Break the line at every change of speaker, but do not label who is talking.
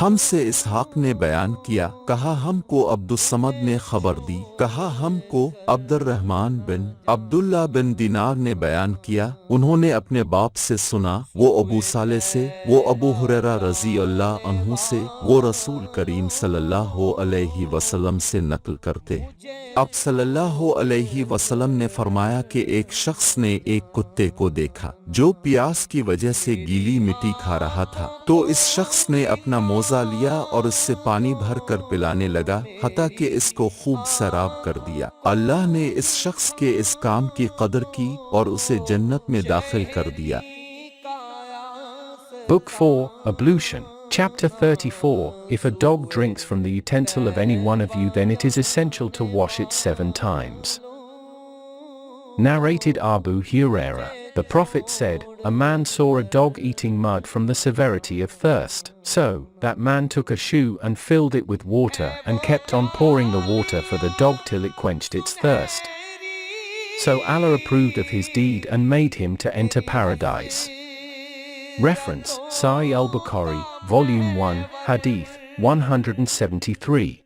ہم سے اسحاق نے بیان کیا، کہا ہم کو عبد الصمد نے خبر دی، کہا ہم کو عبد الرحمن بن عبداللہ بن دینار نے بیان کیا، انہوں نے اپنے باپ سے سنا، وہ ابو صالح سے، وہ ابو ہریرہ رضی اللہ عنہ سے، وہ رسول کریم صلی اللہ علیہ وسلم سے نقل کرتے۔ اب صلی اللہ علیہ وسلم نے فرمایا کہ ایک شخص نے ایک کتے کو دیکھا جو پیاس کی وجہ سے گیلی مٹی کھا رہا تھا، تو اس شخص نے اپنا موزہ لیا اور اس سے پانی بھر کر پلانے لگا حتیٰ کہ اس کو خوب سیراب کر دیا۔ اللہ نے اس شخص کے اس کام کی قدر کی اور اسے جنت میں داخل کر دیا۔
Book 4, Ablution. Chapter 34. If a dog drinks from the utensil of any one of you, then it is essential to wash it 7 times. Narrated Abu Huraira. The Prophet said, a man saw a dog eating mud from the severity of thirst. So, that man took a shoe and filled it with water and kept on pouring the water for the dog till it quenched its thirst. So Allah approved of his deed and made him to enter paradise. Reference, Sahih al Bukhari, Volume 1, Hadith 173.